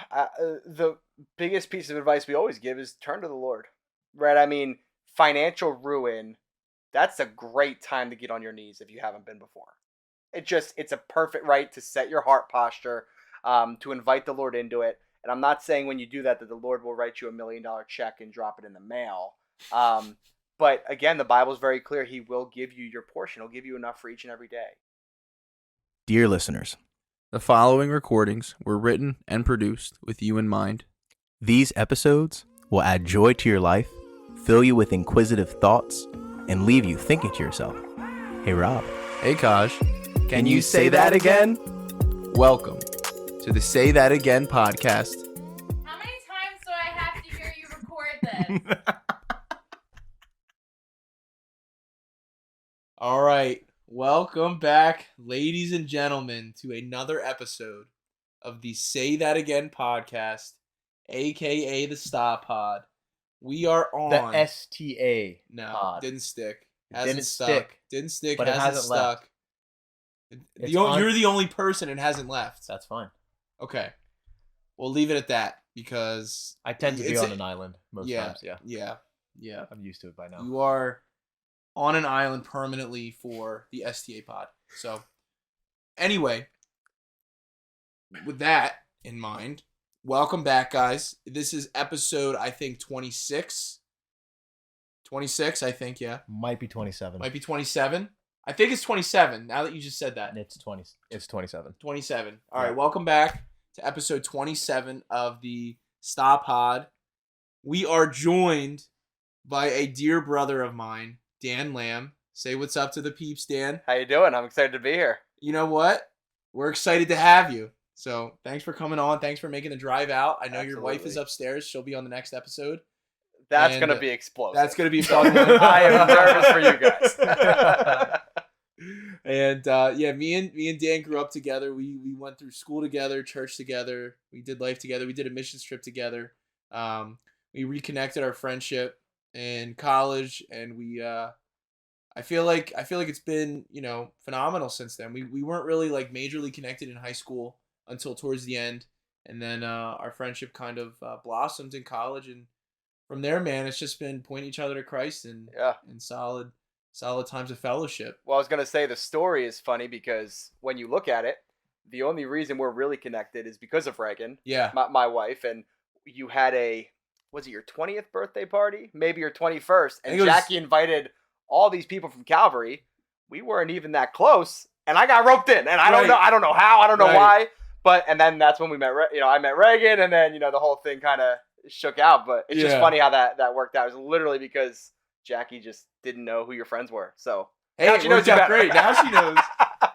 The biggest piece of advice we always give is turn to the Lord, right? I mean, financial ruin, that's a great time to get on your knees if you haven't been before. It's a perfect right to set your heart posture, to invite the Lord into it. And I'm not saying when you do that the Lord will write you $1 million check and drop it in the mail. Um, but again, the Bible is very clear. He will give you your portion. He'll give you enough for each and every day. Dear listeners, the following recordings were written and produced with you in mind. these episodes will add joy to your life, fill you with inquisitive thoughts, and leave you thinking to yourself, hey Rob, Hey Kaj, can you say that again? welcome to the Say That Again podcast. How many times do I have to hear you record this? All right, welcome back, ladies and gentlemen, to another episode of the Say That Again podcast, aka the Stop Pod. We are on The STA No, pod. didn't stick. It Hasn't didn't stuck. stick, Didn't stick. but it Hasn't hasn't stuck. left. It's You're the only person it hasn't left. That's fine. Okay, we'll leave it at that because I tend to be it's on an island most times. Yeah. I'm used to it by now. You are on an island permanently for the STA pod. So, anyway, with that in mind, welcome back, guys. This is episode, I think, 26. 26, I think, yeah. Might be 27. Might be 27. I think it's 27, now that you just said that. It's 20. It's 27. 27. All right, welcome back to episode 27 of the Stop Pod. We are joined by a dear brother of mine, Dan Lamb. Say what's up to the peeps, Dan. How you doing? I'm excited to be here. You know what? We're excited to have you. So thanks for coming on. Thanks for making the drive out. I know your wife is Absolutely. upstairs. She'll be on the next episode. That's And, going to be explosive. That's going to be a fun one. I am nervous for you guys. And yeah, me and Dan grew up together. We went through school together, church together. We did life together. We did a missions trip together. We reconnected our friendship in college, and we I feel like it's been, phenomenal since then. We weren't really like majorly connected in high school until towards the end, and then our friendship kind of blossomed in college, and from there, man, it's just been pointing each other to Christ and Yeah. and solid times of fellowship. Well, I was going to say the story is funny because when you look at it, the only reason we're really connected is because of Reagan, Yeah. my wife, and you had was it your 20th birthday party? Maybe your 21st, I and think it was- Jackie invited all these people from Calvary. We weren't even that close, and I got roped in, and I don't know how, I don't know Right. why, and then that's when we met, I met Reagan, and then, the whole thing kind of shook out, but it's just Yeah. funny how that worked out. It was literally because Jackie just didn't know who your friends were, so. Hey, Now it she knows worked you out better. great. Now she knows.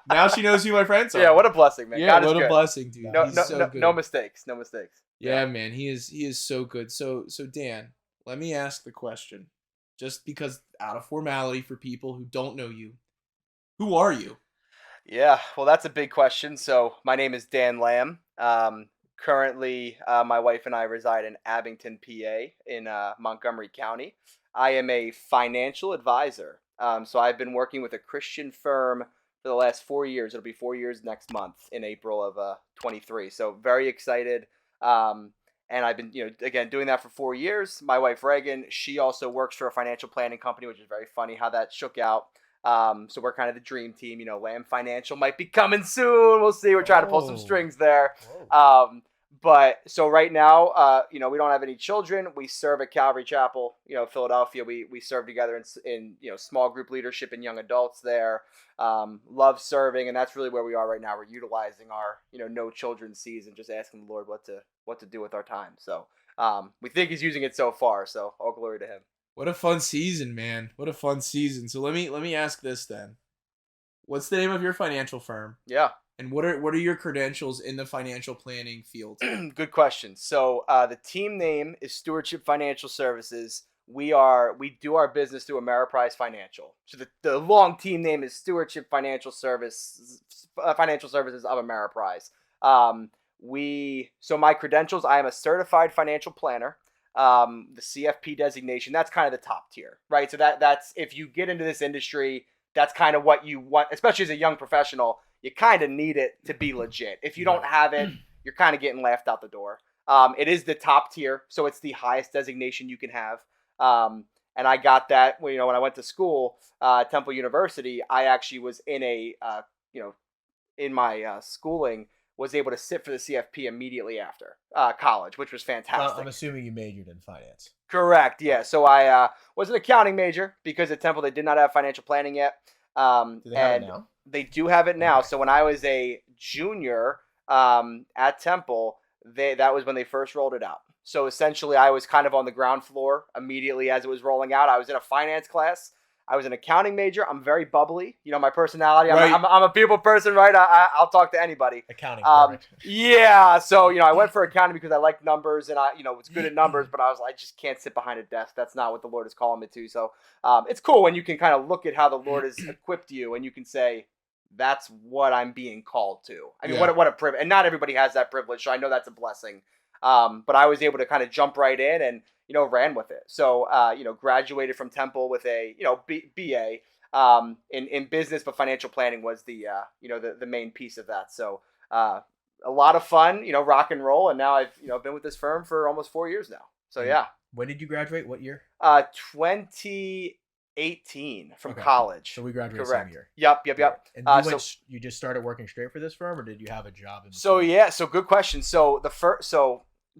Now she knows who my friends are. Yeah, what a blessing, man. Yeah, God is what a good. blessing, dude. No, He's no, so no, good. no mistakes. No mistakes. Yeah, man, he is so good. So Dan, let me ask the question, just because out of formality for people who don't know you, who are you? Yeah, well, that's a big question. So my name is Dan Lamb. Currently, my wife and I reside in Abington, PA, in Montgomery County. I am a financial advisor. So I've been working with a Christian firm for the last 4 years. It'll be 4 years next month in April of 23. So very excited. And I've been, again, doing that for 4 years. My wife, Reagan, she also works for a financial planning company, which is very funny how that shook out. So we're kind of the dream team. Lamb Financial might be coming soon. We'll see. We're trying to pull some Oh. strings there. But so right now, we don't have any children. We serve at Calvary Chapel, Philadelphia. We serve together in small group leadership and young adults there. Love serving, and that's really where we are right now. We're utilizing our no children season, just asking the Lord what to do with our time. So we think He's using it so far. So all glory to Him. What a fun season, man. What a fun season. So let me ask this then. What's the name of your financial firm? Yeah. And what are your credentials in the financial planning field? Good question. So the team name is Stewardship Financial Services. We do our business through Ameriprise Financial. So the long team name is Stewardship Financial Services of Ameriprise. So my credentials, I am a certified financial planner. The CFP designation, that's kind of the top tier, right? So that's if you get into this industry, that's kind of what you want, especially as a young professional. You kind of need it to be legit. If you don't have it, you're kind of getting laughed out the door. It is the top tier, so it's the highest designation you can have. And I got that when I went to school, Temple University. I actually was in you know, in my schooling, was able to sit for the CFP immediately after college, which was fantastic. I'm assuming you majored in finance. Correct. Yeah. So I was an accounting major because at Temple they did not have financial planning yet. Do they have it And now? they do have it now. Okay. So when I was a junior at Temple, that was when they first rolled it out. So essentially, I was kind of on the ground floor immediately as it was rolling out. I was in a finance class. I was an accounting major. I'm very bubbly. My personality. Right. I'm a people person, right? I'll talk to anybody. Accounting. Perfect. Yeah. So I went for accounting because I like numbers and I was good at numbers. But I was like, I just can't sit behind a desk. That's not what the Lord is calling me to. So it's cool when you can kind of look at how the Lord has equipped you and you can say, that's what I'm being called to. I mean, Yeah. what a privilege. And not everybody has that privilege. So I know that's a blessing. But I was able to kind of jump right in and, ran with it. So, graduated from Temple with a, BA in business, but financial planning was the main piece of that. So, a lot of fun, rock and roll. And now I've, been with this firm for almost 4 years now. So, yeah. When did you graduate? What year? 2018 from Okay. college. So we graduated Correct. same year. Yep. And you just started working straight for this firm, or did you have a job? So good question. So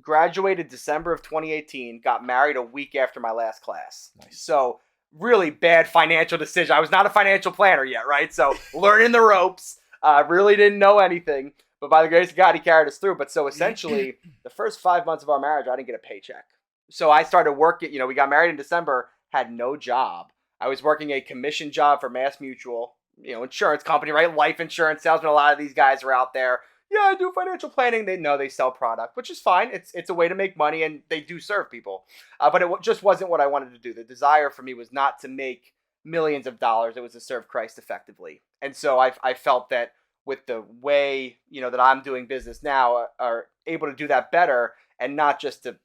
graduated December of 2018, got married a week after my last class. Nice. So really bad financial decision. I was not a financial planner yet, right? So learning the ropes, really didn't know anything, but by the grace of God, he carried us through. But so essentially the first 5 months of our marriage, I didn't get a paycheck. So I started working, we got married in December, had no job. I was working a commission job for Mass Mutual, insurance company, right? Life insurance salesman. A lot of these guys are out there. Yeah, I do financial planning. They sell product, which is fine. It's a way to make money, and they do serve people. But it just wasn't what I wanted to do. The desire for me was not to make millions of dollars. It was to serve Christ effectively. And so I felt that with the way, that I'm doing business now, are able to do that better, and not just to,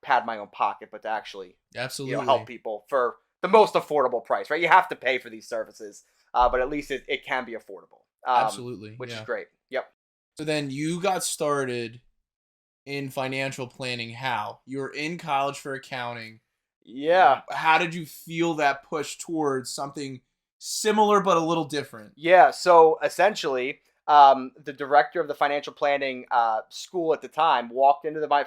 pad my own pocket, but to actually, Absolutely. help people for the most affordable price, right? You have to pay for these services, but at least it can be affordable. Absolutely. Which yeah. is great. Yep. So then you got started in financial planning. How? You were in college for accounting. Yeah. How did you feel that push towards something similar but a little different? Yeah. So essentially, the director of the financial planning school at the time walked into my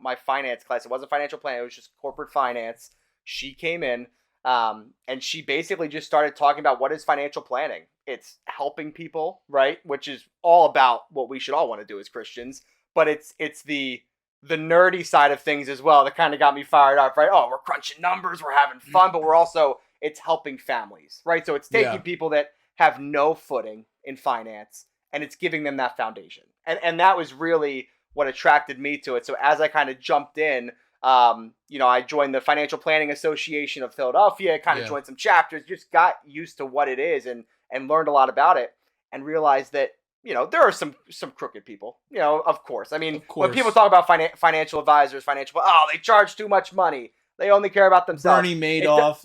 my finance class. It wasn't financial planning; it was just corporate finance. She came in, and she basically just started talking about what is financial planning. It's helping people, right? Which is all about what we should all want to do as Christians. But it's the nerdy side of things as well that kind of got me fired up, right? Oh, we're crunching numbers, we're having fun, but it's helping families, right? So it's taking people that have no footing in finance and it's giving them that foundation. And that was really what attracted me to it. So as I kind of jumped in, I joined the Financial Planning Association of Philadelphia, kind of joined some chapters, just got used to what it is and learned a lot about it and realized that, there are some crooked people, of course. I mean, when people talk about financial advisors, they charge too much money. They only care about themselves. Bernie Madoff,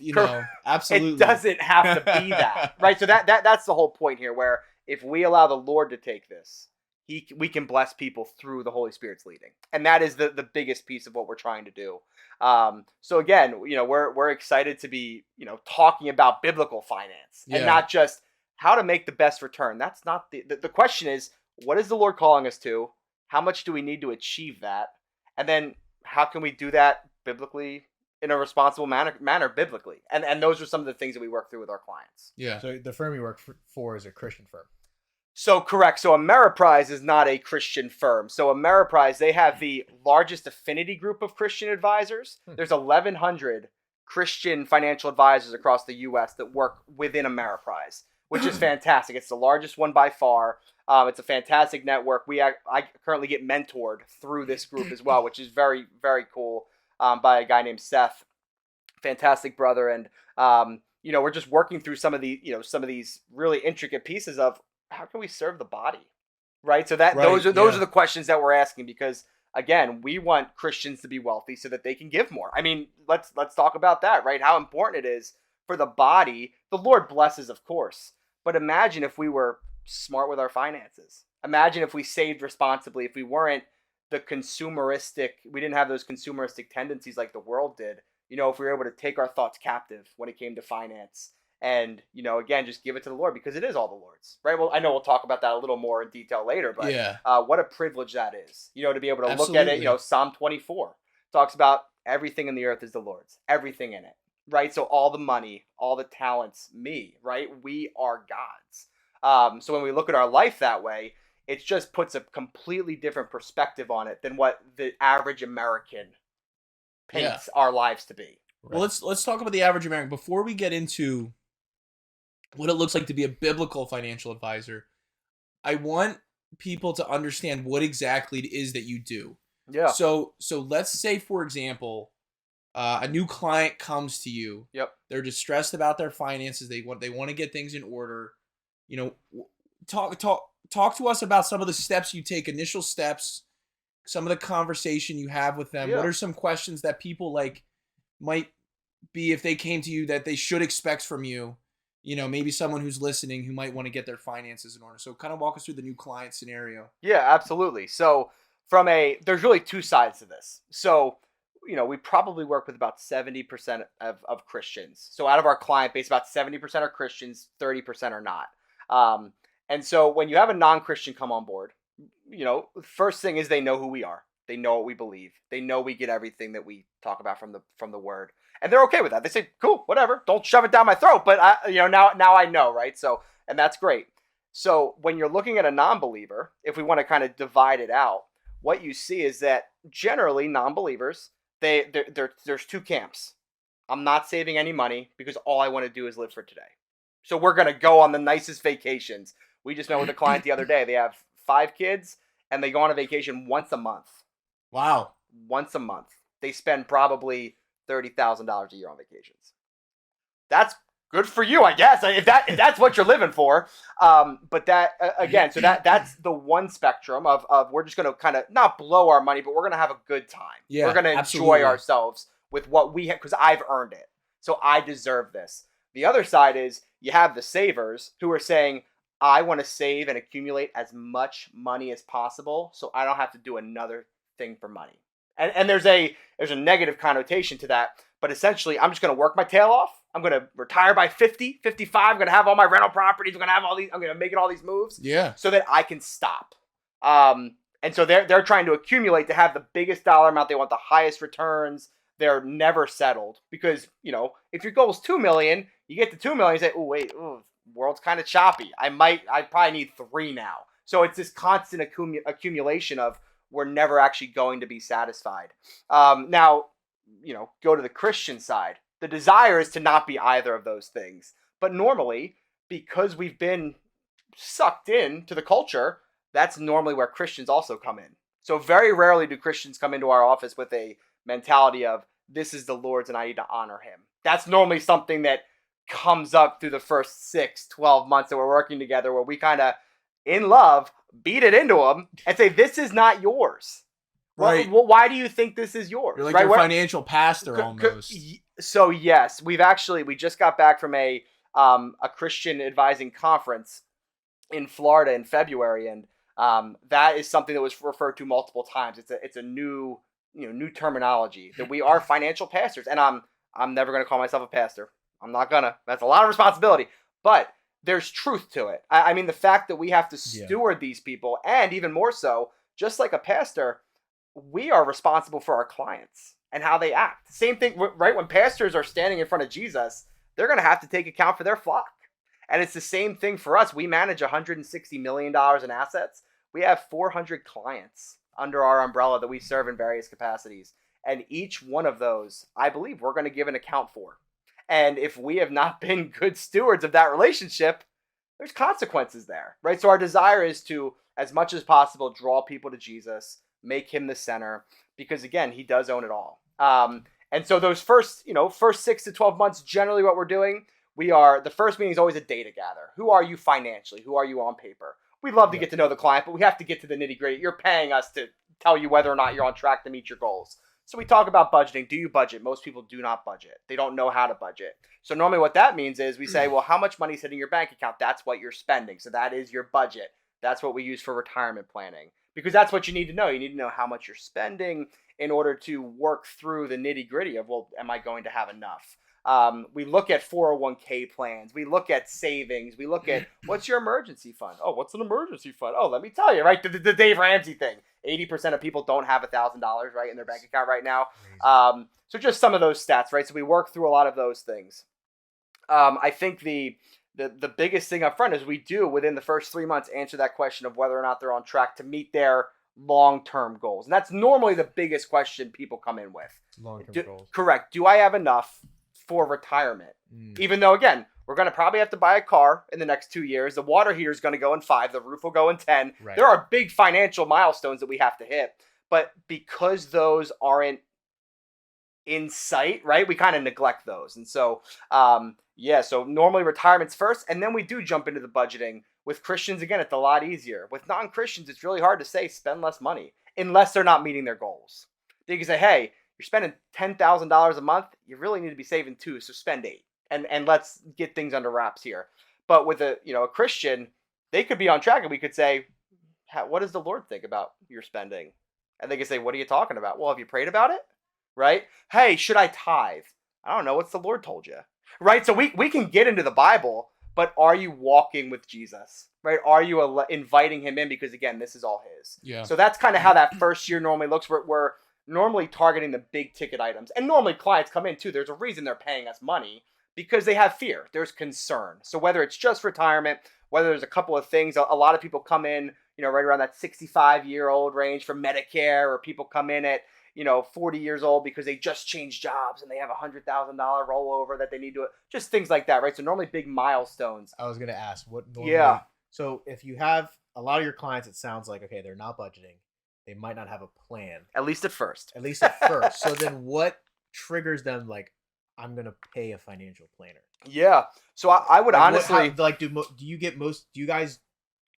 absolutely. It doesn't have to be that, right? So that's the whole point here, where if we allow the Lord to take this, we can bless people through the Holy Spirit's leading. And that is the biggest piece of what we're trying to do. So again, we're excited to be, talking about biblical finance and not just how to make the best return. That's not the question is, what is the Lord calling us to? How much do we need to achieve that? And then how can we do that biblically, in a responsible manner biblically? And those are some of the things that we work through with our clients. Yeah. So the firm you work for is a Christian firm. So correct. So Ameriprise is not a Christian firm. So Ameriprise, they have the largest affinity group of Christian advisors. There's 1,100 Christian financial advisors across the U.S. that work within Ameriprise, which is fantastic. It's the largest one by far. It's a fantastic network. I currently get mentored through this group as well, which is very, very cool, by a guy named Seth. Fantastic brother. And, we're just working through some of these really intricate pieces of how can we serve the body, right? So those are the questions that we're asking, because again, we want Christians to be wealthy so that they can give more. I mean, let's talk about that, right? How important it is for the body. The Lord blesses, of course, but imagine if we were smart with our finances. Imagine if we saved responsibly, if we weren't the consumeristic, we didn't have those consumeristic tendencies like the world did. If we were able to take our thoughts captive when it came to finance and, again, just give it to the Lord because it is all the Lord's, right? Well, I know we'll talk about that a little more in detail later, but Yeah. what a privilege that is, to be able to look at it. Absolutely. Psalm 24 talks about everything in the earth is the Lord's, everything in it, right? So all the money, all the talents, me, right? We are God's. So when we look at our life that way, it just puts a completely different perspective on it than what the average American paints our lives to be. Well, let's talk about the average American before we get into what it looks like to be a biblical financial advisor. I want people to understand what exactly it is that you do. Yeah. So let's say, for example, a new client comes to you. Yep. They're distressed about their finances. They want to get things in order. Talk to us about some of the steps you take, initial steps, some of the conversation you have with them. Yeah. What are some questions that people might be if they came to you that they should expect from you? Maybe someone who's listening who might want to get their finances in order. So kind of walk us through the new client scenario. Yeah, absolutely. So there's really two sides to this. So, we probably work with about 70% of Christians. So out of our client base, about 70% are Christians, 30% are not. And so when you have a non-Christian come on board, first thing is they know who we are. They know what we believe. They know we get everything that we talk about from the word. And they're okay with that. They say, cool, whatever. Don't shove it down my throat. But now I know, right? So, and that's great. So when you're looking at a non-believer, if we want to kind of divide it out, what you see is that generally non-believers, there's two camps. I'm not saving any money because all I want to do is live for today. So we're going to go on the nicest vacations. We just met with a client the other day. They have 5 kids and they go on a vacation once a month. Wow. Once a month. They spend probably $30,000 a year on vacations. That's good for you, I guess, if that's what you're living for. But that, again, so that's the one spectrum of we're just going to kind of not blow our money, but we're going to have a good time. Yeah, we're going to enjoy ourselves with what we have because I've earned it. So I deserve this. The other side is you have the savers who are saying, I want to save and accumulate as much money as possible so I don't have to do another thing for money. And there's a negative connotation to that, but essentially I'm just going to work my tail off. I'm going to retire by 50, 55. I'm going to have all my rental properties. I'm going to make all these moves so that I can stop. And so they're trying to accumulate to have the biggest dollar amount. They want the highest returns. They're never settled because, if your goal is 2 million, you get to 2 million, you say, oh, wait, world's kind of choppy. I probably need 3 now. So it's this constant accumulation of we're never actually going to be satisfied. Now, go to the Christian side. The desire is to not be either of those things. But normally, because we've been sucked into the culture, that's normally where Christians also come in. So very rarely do Christians come into our office with a mentality of, this is the Lord's and I need to honor him. That's normally something that comes up through the first 6, 12 months that we're working together where we kind of, in love, beat it into them and say, this is not yours. Right. Well, why do you think this is yours? You're like your financial pastor almost. So yes, we just got back from a Christian advising conference in Florida in February, and that is something that was referred to multiple times. It's a new terminology that we are financial pastors, and I'm never going to call myself a pastor. I'm not gonna. That's a lot of responsibility, but there's truth to it. I mean, the fact that we have to steward these people, and even more so, just like a pastor, we are responsible for our clients and how they act. Same thing, right? When pastors are standing in front of Jesus, they're going to have to take account for their flock. And it's the same thing for us. We manage $160 million in assets. We have 400 clients under our umbrella that we serve in various capacities. And each one of those, I believe, we're going to give an account for. And if we have not been good stewards of that relationship, there's consequences there, right? So our desire is to, as much as possible, draw people to Jesus, make him the center, because again, he does own it all. And so those first 6 to 12 months, generally what we're doing, the first meeting is always a data gather. Who are you financially? Who are you on paper? We'd love to get to know the client, but we have to get to the nitty gritty. You're paying us to tell you whether or not you're on track to meet your goals. So we talk about budgeting. Do you budget? Most people do not budget. They don't know how to budget. So normally what that means is we say, well, how much money is hitting your bank account? That's what you're spending. So that is your budget. That's what we use for retirement planning. because that's what you need to know. You need to know how much you're spending in order to work through the nitty gritty of, well, am I going to have enough? We look at 401k plans. We look at savings. We look at what's your emergency fund? Oh, what's an emergency fund? Oh, let me tell you, right? The Dave Ramsey thing. 80% of people don't have $1,000 right in their bank account right now. So just some of those stats, right? So we work through a lot of those things. I think the biggest thing up front is we do within the first 3 months answer that question of whether or not they're on track to meet their long-term goals. And that's normally the biggest question people come in with. Long-term goals. Correct. Do I have enough for retirement? Even though, again, we're going to probably have to buy a car in the next 2 years. The water heater is going to go in 5. The roof will go in 10. Right. There are big financial milestones that we have to hit. But because those aren't in sight, right, we kind of neglect those. And so, so normally retirement's first, and then we do jump into the budgeting. With Christians, again, it's a lot easier. With non-Christians, it's really hard to say spend less money unless they're not meeting their goals. They can say, hey, you're spending $10,000 a month. You really need to be saving 2, so spend 8. And let's get things under wraps here. But with a Christian, they could be on track, and we could say, what does the Lord think about your spending? And they could say, what are you talking about? Well, have you prayed about it? Right? Hey, should I tithe? I don't know. What's the Lord told you? Right? So we can get into the Bible, but are you walking with Jesus? Right? Are you inviting him in? Because again, this is all his. Yeah. So that's kind of how that first year normally looks. We're normally targeting the big ticket items. And normally clients come in too. There's a reason they're paying us money, because they have fear. There's concern. So whether it's just retirement, whether there's a couple of things, a lot of people come in, right around that 65-year-old range for Medicare, or people come in at 40 years old because they just changed jobs and they have $100,000 rollover that they need to, just things like that, right? So normally big milestones. I was going to ask what normally, Yeah. So if you have a lot of your clients, it sounds like, okay, they're not budgeting. They might not have a plan. At least at first. So then what triggers them, like, I'm going to pay a financial planner? Yeah. So I would honestly... do you guys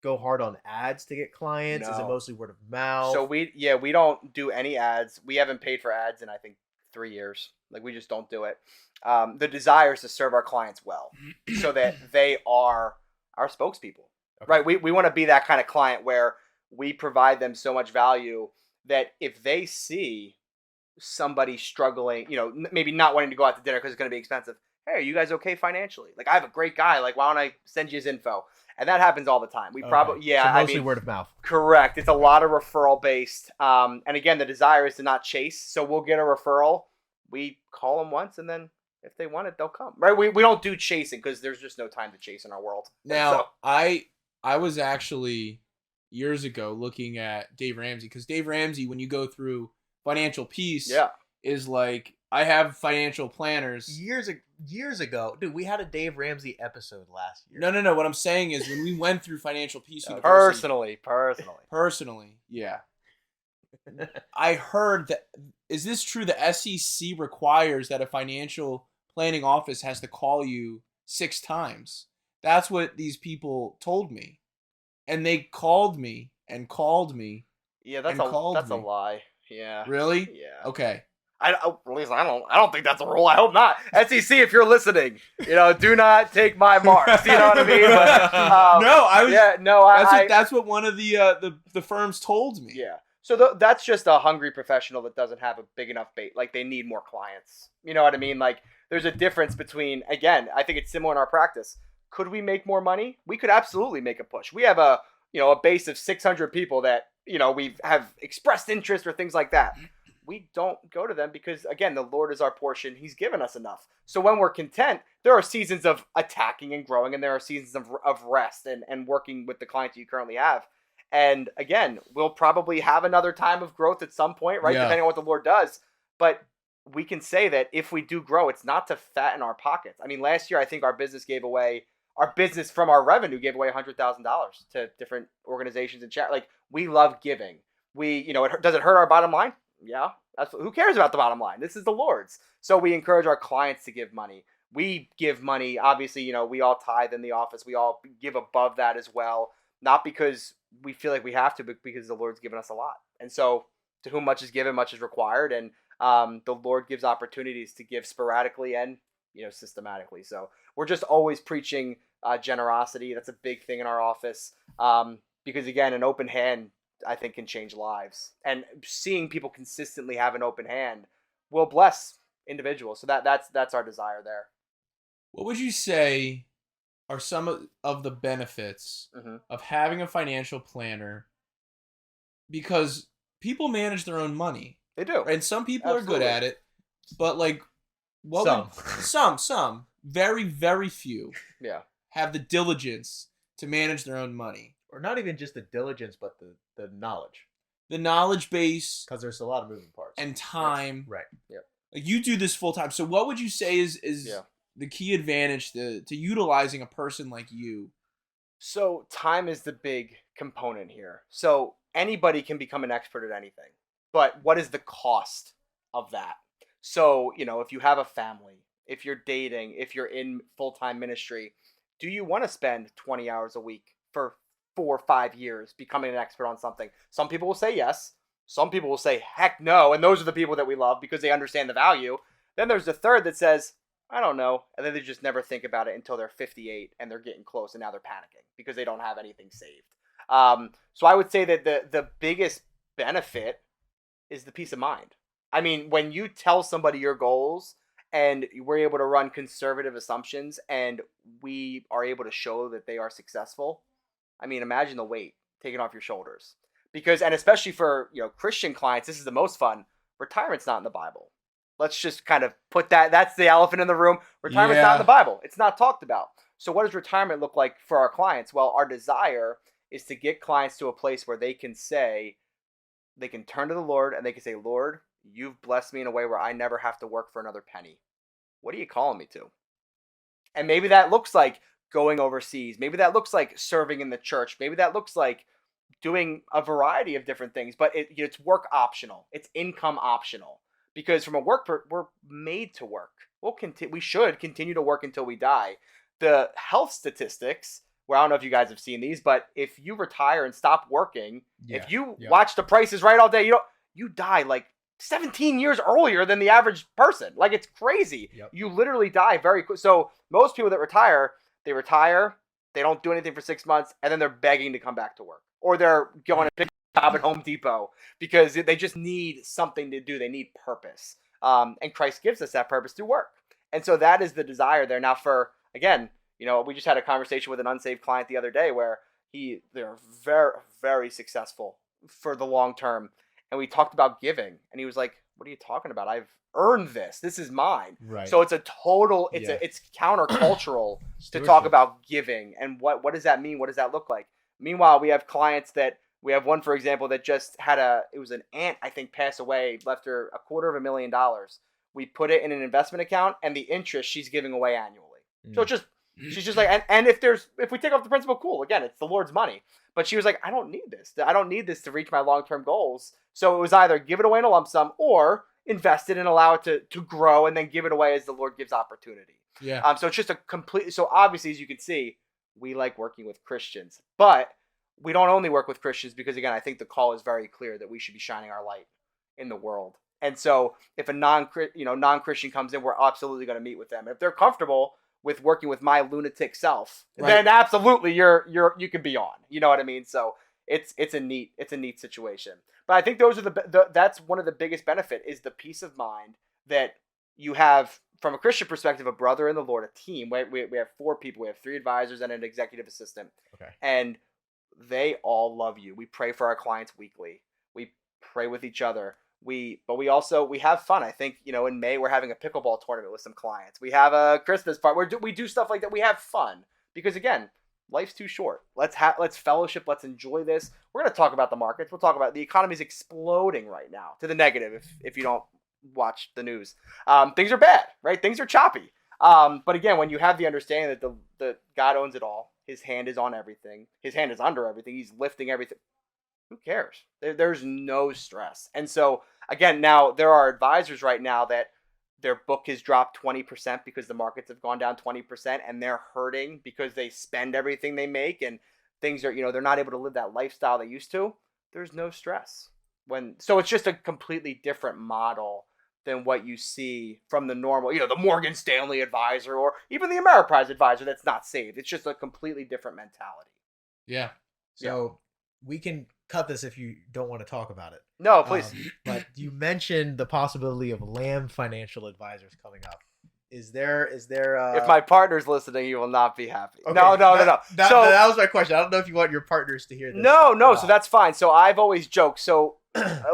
go hard on ads to get clients? No. Is it mostly word of mouth? So we don't do any ads. We haven't paid for ads in, I think, 3 years. Like, we just don't do it. The desire is to serve our clients well so that they are our spokespeople, Okay. right? We want to be that kind of client where we provide them so much value that if they see somebody struggling, maybe not wanting to go out to dinner because it's going to be expensive. Hey, are you guys okay financially? Like, I have a great guy. Like, why don't I send you his info? And that happens all the time. We probably, So mostly word of mouth. Correct. It's a lot of referral based. And again, the desire is to not chase. So we'll get a referral. We call them once, and then if they want it, they'll come. Right? We don't do chasing because there's just no time to chase in our world. Now, I was actually years ago looking at Dave Ramsey, because Dave Ramsey, when you go through Financial Peace, is like, I have financial planners. Years ago, dude, we had a Dave Ramsey episode last year. No. What I'm saying is, when we went through Financial Peace University, personally, yeah. I heard that. Is this true? The SEC requires that a financial planning office has to call you 6 times. That's what these people told me, and they called me and called me. Yeah, that's a lie. Yeah. Really? Yeah. Okay. At least I don't think that's a rule. I hope not. SEC, if you're listening, do not take my marks. You know what I mean? But, that's what one of the firms told me. Yeah. So that's just a hungry professional that doesn't have a big enough bait. Like, they need more clients. You know what I mean? Like, there's a difference between, again, I think it's similar in our practice. Could we make more money? We could absolutely make a push. We have a base of 600 people that, we have expressed interest or things like that. We don't go to them because, again, the Lord is our portion. He's given us enough. So when we're content, there are seasons of attacking and growing, and there are seasons of rest and working with the clients you currently have. And again, we'll probably have another time of growth at some point, right? Yeah. Depending on what the Lord does. But we can say that if we do grow, it's not to fatten our pockets. I mean, last year, I think our business from our revenue gave away $100,000 to different organizations and chat. Like, we love giving. Does it hurt our bottom line? Yeah. Who cares about the bottom line? This is the Lord's. So we encourage our clients to give money. We give money. Obviously, we all tithe in the office. We all give above that as well. Not because we feel like we have to, but because the Lord's given us a lot. And so, to whom much is given, much is required. And the Lord gives opportunities to give sporadically and systematically. So we're just always preaching generosity. That's a big thing in our office. Because again, an open hand I think can change lives. And seeing people consistently have an open hand will bless individuals. So that's our desire there. What would you say are some of the benefits of having a financial planner? Because people manage their own money. They do. And some people Absolutely. are good at it. But like some, very, very few have the diligence to manage their own money. Or not even just the diligence, but the knowledge. The knowledge base. Because there's a lot of moving parts. And time. Right. Yeah. Like you do this full time. So what would you say is the key advantage to utilizing a person like you? So time is the big component here. So anybody can become an expert at anything. But what is the cost of that? So, if you have a family, if you're dating, if you're in full-time ministry, do you want to spend 20 hours a week for 4 or 5 years becoming an expert on something? Some people will say yes. Some people will say heck no. And those are the people that we love because they understand the value. Then there's the third that says, I don't know. And then they just never think about it until they're 58 and they're getting close and now they're panicking because they don't have anything saved. So I would say that the biggest benefit is the peace of mind. I mean, when you tell somebody your goals and we're able to run conservative assumptions and we are able to show that they are successful, I mean, imagine the weight taken off your shoulders. Because, and especially for, Christian clients, this is the most fun. Retirement's not in the Bible. Let's just kind of put that's the elephant in the room. Retirement's not in the Bible. It's not talked about. So what does retirement look like for our clients? Well, our desire is to get clients to a place where they can turn to the Lord and they can say, Lord, you've blessed me in a way where I never have to work for another penny. What are you calling me to? And maybe that looks like going overseas. Maybe that looks like serving in the church. Maybe that looks like doing a variety of different things, but it's work optional. It's income optional. Because from a we're made to work. We should continue to work until we die. The health statistics, well, I don't know if you guys have seen these, but if you retire and stop working, if you watch The Price is Right all day, you die like 17 years earlier than the average person. Like, it's crazy. Yep. You literally die very quick. So most people that retire, they don't do anything for 6 months, and then they're begging to come back to work. Or they're going to pick a job at Home Depot because they just need something to do. They need purpose. And Christ gives us that purpose through work. And so that is the desire there. Now again, we just had a conversation with an unsaved client the other day where they're very, very successful for the long term. And we talked about giving. And he was like, what are you talking about? I've earned this. This is mine. Right. So it's it's countercultural to talk about giving. And what does that mean? What does that look like? Meanwhile, we have clients we have one, for example, that just had it was an aunt, I think, pass away, left her $250,000. We put it in an investment account and the interest she's giving away annually. So she's just like, and if we take off the principal, cool. Again, it's the Lord's money. But she was like, I don't need this. I don't need this to reach my long-term goals. So it was either give it away in a lump sum or invest it and allow it to grow and then give it away as the Lord gives opportunity. Yeah. So it's just so obviously, as you can see, we like working with Christians, but we don't only work with Christians because, again, I think the call is very clear that we should be shining our light in the world. And so if a non-Christian comes in, we're absolutely going to meet with them. If they're comfortable with working with my lunatic self, then absolutely you can be on. You know what I mean? So it's a neat situation. But I think those are that's one of the biggest benefit is the peace of mind that you have from a Christian perspective, a brother in the Lord, a team. We have 4 people. We have 3 advisors and an executive assistant. Okay. And they all love you. We pray for our clients weekly. We pray with each other. We have fun. I think, in May we're having a pickleball tournament with some clients. We have a Christmas party. We do stuff like that. We have fun because, again, life's too short. Let's fellowship. Let's enjoy this. We're going to talk about the markets. We'll talk about the economy's exploding right now to the negative. If you don't watch the news, things are bad, right? Things are choppy. But again, when you have the understanding that the God owns it all, His hand is on everything. His hand is under everything. He's lifting everything. Who cares? There's no stress. And so, again, now there are advisors right now that their book has dropped 20% because the markets have gone down 20% and they're hurting because they spend everything they make and things are, they're not able to live that lifestyle they used to. There's no stress. So it's just a completely different model than what you see from the normal, the Morgan Stanley advisor or even the Ameriprise advisor that's not saved. It's just a completely different mentality. Yeah. So we can cut this if you don't want to talk about it. No, please. But you mentioned the possibility of Lamb financial advisors coming up. Is there If my partner's listening, he will not be happy. okay, No. That was my question. I don't know if you want your partners to hear this. No. So that's fine. So I've always joked. So,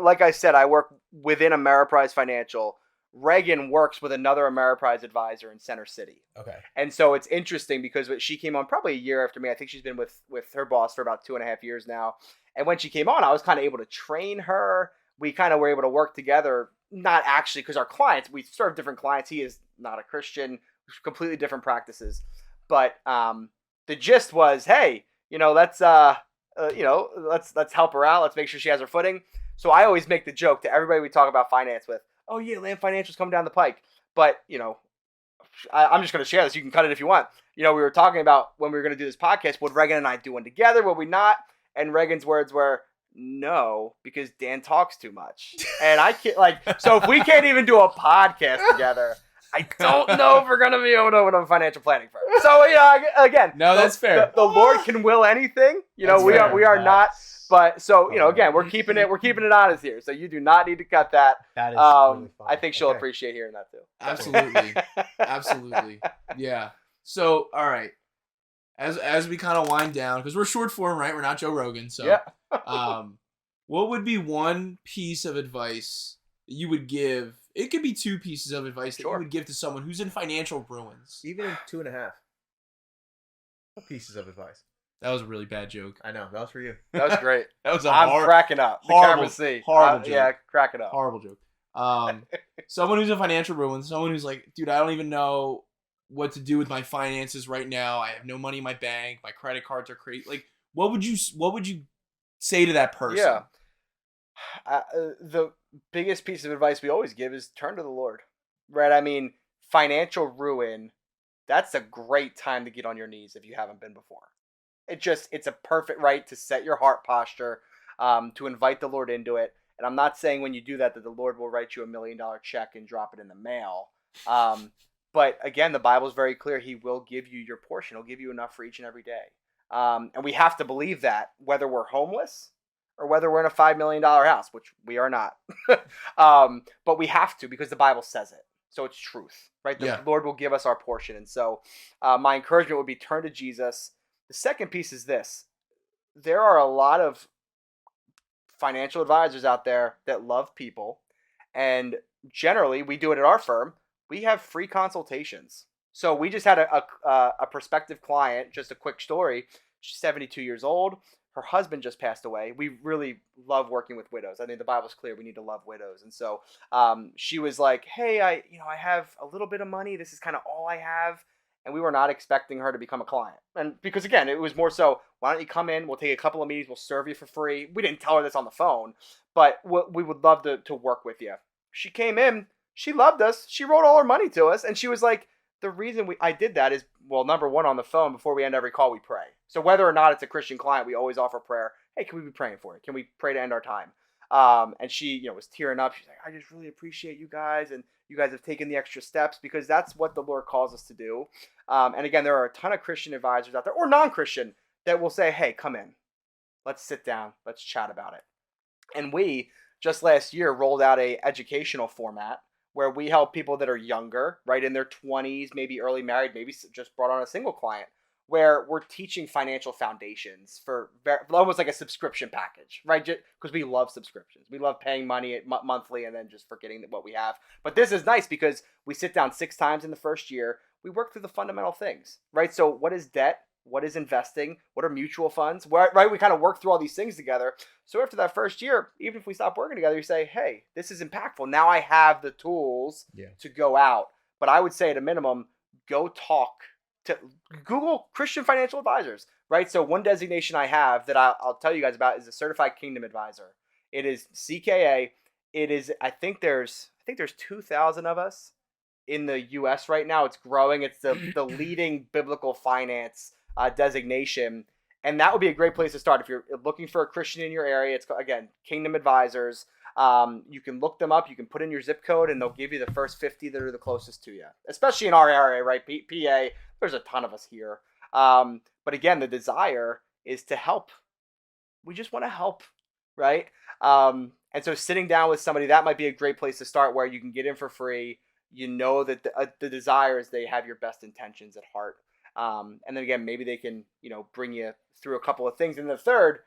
like I said, I work within Ameriprise Financial. Reagan works with another Ameriprise advisor in Center City. Okay. And so it's interesting because she came on probably a year after me. I think she's been with her boss for about 2.5 years now. And when she came on, I was kind of able to train her. We kind of were able to work together. Not actually, because our clients, we serve different clients. He is not a Christian, completely different practices. But the gist was, hey, let's help her out. Let's make sure she has her footing. So I always make the joke to everybody we talk about finance with, oh yeah, Lamb Financial's coming down the pike. But I'm just going to share this. You can cut it if you want. We were talking about when we were going to do this podcast, would Reagan and I do one together? Would we not? And Reagan's words were, no, because Dan talks too much. And I can't, so if we can't even do a podcast together, I don't know if we're going to be able to open a financial planning firm. So, again. No, that's fair. The Lord can will anything. We are not. But so, again, we're keeping it honest here. So you do not need to cut that. That is really fun. I think she'll appreciate hearing that too. Absolutely. Absolutely. Yeah. So, all right. As we kind of wind down, because we're short form, right? We're not Joe Rogan. So, yeah. What would be one piece of advice that you would give? It could be two pieces of advice that you would give to someone who's in financial ruins. Even in 2.5 pieces of advice. That was a really bad joke. I know. That was for you. That was great. I'm cracking up. The cameras see. Horrible joke. Yeah, cracking up. Horrible joke. Someone who's in financial ruins. Someone who's like, dude, I don't even know what to do with my finances right now. I have no money in my bank. My credit cards are crazy. Like, what would you say to that person? Yeah. The biggest piece of advice we always give is turn to the Lord, right? I mean, financial ruin, that's a great time to get on your knees if you haven't been before. It's a perfect right to set your heart posture, to invite the Lord into it. And I'm not saying when you do that the Lord will write you $1 million check and drop it in the mail. But again, the Bible is very clear. He will give you your portion. He'll give you enough for each and every day. And we have to believe that, whether we're homeless or whether we're in a $5 million house, which we are not. But we have to, because the Bible says it. So it's truth, right? The Lord will give us our portion. And so my encouragement would be turn to Jesus. The second piece is this. There are a lot of financial advisors out there that love people. And generally, we do it at our firm. We have free consultations. So we just had a prospective client, just a quick story. She's 72 years old. Her husband just passed away. We really love working with widows. I think the Bible's clear. We need to love widows. And so she was like, hey, I have a little bit of money. This is kind of all I have. And we were not expecting her to become a client. And because, again, it was more so, why don't you come in? We'll take a couple of meetings. We'll serve you for free. We didn't tell her this on the phone, but we would love to work with you. She came in. She loved us. She wrote all her money to us. And she was like, the reason I did that is, well, number one, on the phone, before we end every call, we pray. So whether or not it's a Christian client, we always offer prayer. Hey, can we be praying for you? Can we pray to end our time? And she, was tearing up. She's like, I just really appreciate you guys. And you guys have taken the extra steps, because that's what the Lord calls us to do. And again, there are a ton of Christian advisors out there, or non-Christian, that will say, hey, come in. Let's sit down. Let's chat about it. And we, just last year, rolled out a educational format where we help people that are younger, right, in their 20s, maybe early married, maybe just brought on a single client, where we're teaching financial foundations for almost like a subscription package, right? Because we love subscriptions. We love paying money monthly and then just forgetting what we have. But this is nice because we sit down 6 times in the first year. We work through the fundamental things, right? So what is debt? What is investing? What are mutual funds? Right? We kind of work through all these things together. So after that first year, even if we stop working together, you say, hey, this is impactful. Now I have the tools to go out. But I would say at a minimum, go talk to Google Christian financial advisors, right? So one designation I have that I'll tell you guys about is a certified kingdom advisor. It is CKA. It is, I think there's 2,000 of us in the US right now. It's growing. It's the leading biblical finance designation. And that would be a great place to start. If you're looking for a Christian in your area, it's, again, Kingdom Advisors. You can look them up. You can put in your zip code, and they'll give you the first 50 that are the closest to you, especially in our area, right? PA, there's a ton of us here. But again, the desire is to help. We just want to help. right? And so sitting down with somebody, that might be a great place to start, where you can get in for free. You know that the desire is they have your best intentions at heart. And then again, maybe they can, bring you through a couple of things. And the third,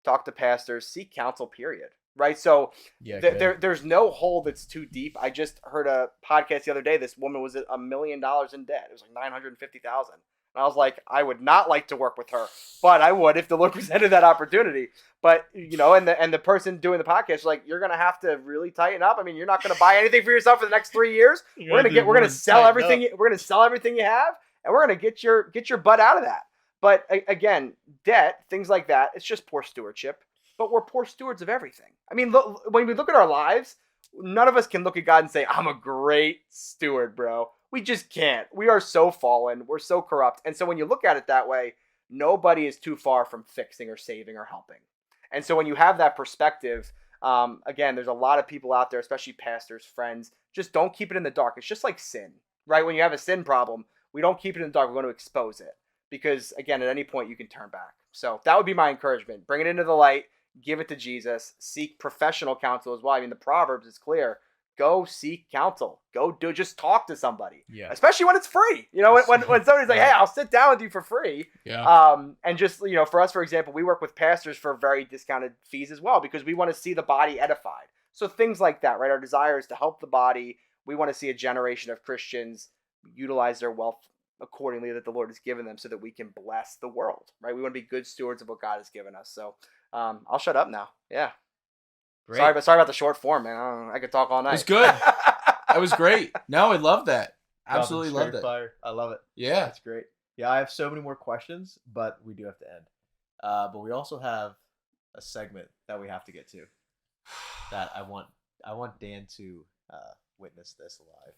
talk to pastors, seek counsel, period. Right. So Yeah, there's no hole that's too deep. I just heard a podcast the other day. This woman was $1 million in debt. It was like 950,000. And I was like, I would not like to work with her, but I would if the Lord presented that opportunity. But and the person doing the podcast, like, you're gonna have to really tighten up. I mean, you're not gonna buy anything for yourself for the next 3 years. We're gonna sell everything. We're gonna sell everything you have, and we're gonna get your butt out of that. But again, debt, things like that, it's just poor stewardship. But we're poor stewards of everything. I mean, look, when we look at our lives, none of us can look at God and say, I'm a great steward, bro. We just can't. We are so fallen. We're so corrupt. And so when you look at it that way, nobody is too far from fixing or saving or helping. And so when you have that perspective, again, there's a lot of people out there, especially pastors, friends, just don't keep it in the dark. It's just like sin, right? When you have a sin problem, we don't keep it in the dark. We're going to expose it because, again, at any point you can turn back. So that would be my encouragement. Bring it into the light. Give it to Jesus. Seek professional counsel as well. I mean, the Proverbs is clear. Go seek counsel. Just talk to somebody. Yeah. Especially when it's free. When somebody's like, hey, I'll sit down with you for free. Yeah. And just, for us, for example, we work with pastors for very discounted fees as well because we want to see the body edified. So things like that, right? Our desire is to help the body. We want to see a generation of Christians utilize their wealth accordingly that the Lord has given them so that we can bless the world, right? We want to be good stewards of what God has given us. So I'll shut up now. Yeah. Great. Sorry about the short form, man. I could talk all night. It was good. That was great. No, I love that. Absolutely Dropping loved it. straight fire. I love it. Yeah. That's great. Yeah, I have so many more questions, but we do have to end. But we also have a segment that we have to get to that I want Dan to witness this live.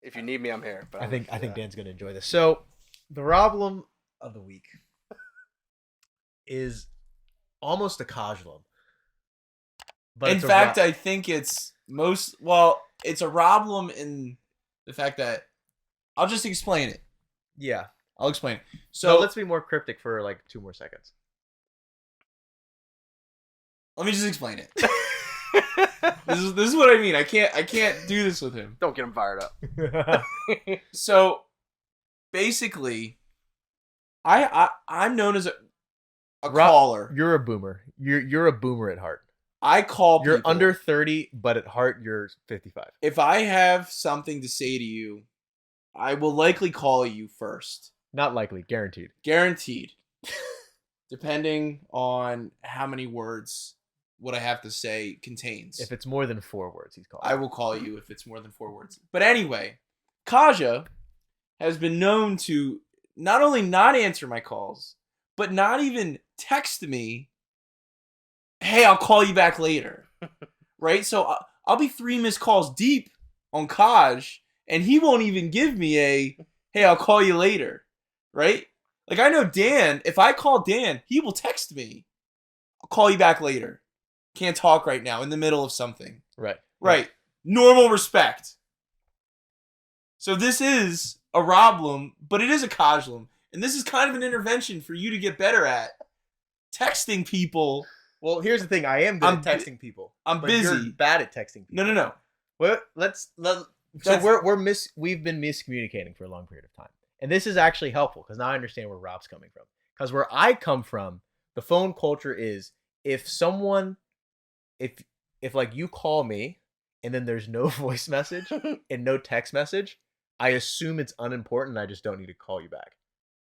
If you need me, I'm here. But I think Dan's gonna enjoy this. So the problem of the week is almost a casualum. But In fact, I think it's it's a problem in the fact that I'll just explain it. yeah. I'll explain it. So So let's be more cryptic for like 2 more seconds. let me just explain it. This is what I mean. I can't do this with him. Don't get him fired up. So basically, I'm known as a caller. You're a boomer. You're a boomer at heart. I call You're people. under 30, but at heart you're 55. If I have something to say to you, I will likely call you first. Not likely, guaranteed. Guaranteed. Depending on how many words what I have to say contains. If it's more than 4 words, he's called. I will call you if it's more than 4 words. But anyway, Kaja has been known to not only not answer my calls, but not even text me, hey, I'll call you back later. Right? So I'll be 3 missed calls deep on Kaj, and he won't even give me a, hey, I'll call you later. Right? Like, I know Dan, if I call Dan, he will text me, I'll call you back later. Can't talk right now, in the middle of something. Right. Right. Normal respect. So this is a problem, but it is a casualum. And this is kind of an intervention for you to get better at. Texting people. Well, here's the thing. I am good at texting people. I'm but busy. You're bad at texting people. No. Well, we've been miscommunicating for a long period of time. And this is actually helpful because now I understand where Rob's coming from. Because where I come from, the phone culture is if like you call me and then there's no voice message and no text message, I assume it's unimportant and I just don't need to call you back.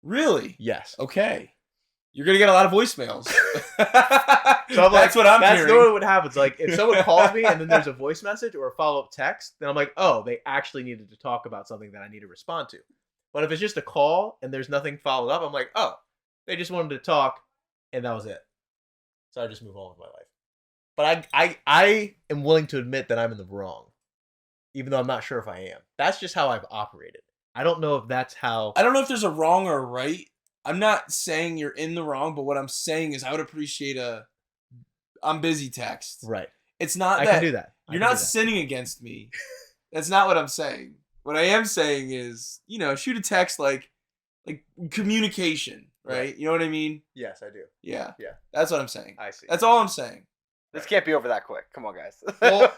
Really? Yes. Okay. You're going to get a lot of voicemails. So That's what I'm That's hearing. normally what happens. Like if someone calls me and then there's a voice message or a follow-up text, then I'm like, oh, they actually needed to talk about something that I need to respond to. But if it's just a call and there's nothing followed up, I'm like, oh, they just wanted to talk and that was it. So I just move on with my life. But I am willing to admit that I'm in the wrong, even though I'm not sure if I am. That's just how I've operated. I don't know if that's how. I don't know if there's a wrong or a right. I'm not saying you're in the wrong, but what I'm saying is I would appreciate I'm busy text. Right. It's not I that. can do that. You're not sinning against me. That's not what I'm saying. What I am saying is, shoot a text like communication, right? You know what I mean? Yes, I do. Yeah. Yeah. That's what I'm saying. I see. That's all I'm saying. This can't be over that quick. Come on, guys. Well,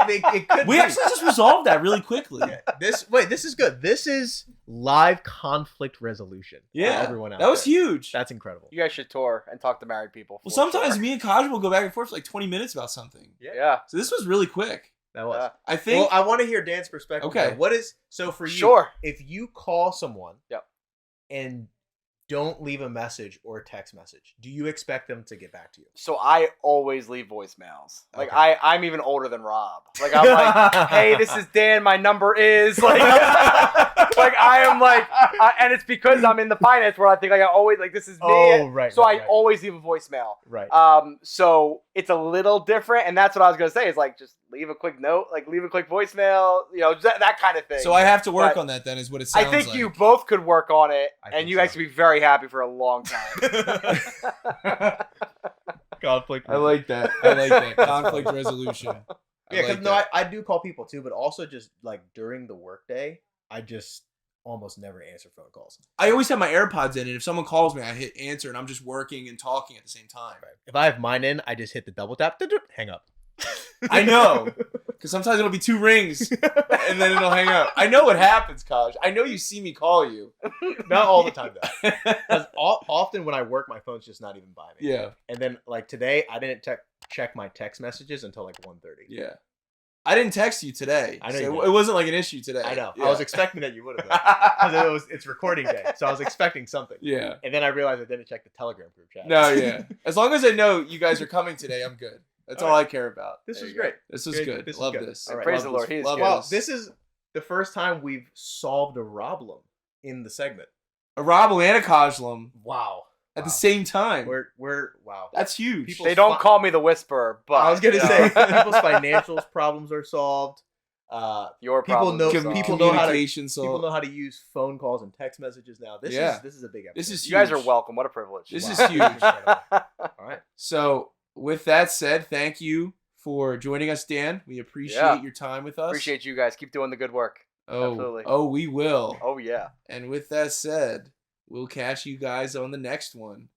it could. We be. actually just resolved that really quickly. Yeah, this is good. This is live conflict resolution. for Yeah, everyone out that was there. huge. That's incredible. You guys should tour and talk to married people. Well, for sometimes sure. me and Kaj will go back and forth for like 20 minutes about something. Yeah. So this was really quick. That was. I think. Well, I want to hear Dan's perspective. Okay. though. What is so for you? Sure. If you call someone, Yep. and don't leave a message or a text message, do you expect them to get back to you? So I always leave voicemails. Like Okay. I'm even older than Rob. Like I'm like, hey, this is Dan. My number is like, like I am like, and it's because I'm in the finance world. I think like I always like this is me. Oh, right, So right, I right. always leave a voicemail. Right. So it's a little different, and that's what I was gonna say. Is like just leave a quick note, like leave a quick voicemail, that kind of thing. So I have to work But on that then, is what it I sounds think like. you both could work on it, I and think you guys so. could be very happy for a long time. Conflict. I like that. I like that. Conflict resolution. Yeah, because like no, that. I do call people too, but also just like during the workday, I just almost never answer phone calls. I always have my AirPods in, and if someone calls me, I hit answer, and I'm just working and talking at the same time. If I have mine in, I just hit the double tap, hang up. I know. Because sometimes it'll be 2 rings, and then it'll hang up. I know what happens, Kaj. I know you see me call you. Not all the time though. 'Cause often when I work, my phone's just not even by me. Yeah. And then like today, I didn't check my text messages until like 1:30. Yeah. I didn't text you today. I know so you it didn't. wasn't like an issue today. I know. Yeah. I was expecting that you would have because it's recording day, so I was expecting something. Yeah. And then I realized I didn't check the Telegram group chat. No, yeah. As long as I know you guys are coming today, I'm good. That's all I care about. This There was you go. great. This was Great. good. This is Love good. this. All right. Praise Love the Lord. this. He is Love good. Well, this. this is the first time we've solved a problem in the segment. a Robble and a Kajlum Wow. at the same time. We're wow. That's huge. People- They don't call me the Whisperer, but I was gonna you say know, people's financials problems are solved. your people problems know- are solved. people know how to- Communication. So People know how to use phone calls and text messages now. This Yeah. is a big episode. This is You guys are huge. welcome. What a privilege. This Wow. is huge. Incredible. All right. So, with that said, thank you for joining us, Dan. We appreciate Yeah. your time with us. Appreciate you guys. Keep doing the good work. Oh, absolutely. oh, we will. Oh yeah. And with that said, we'll catch you guys on the next one.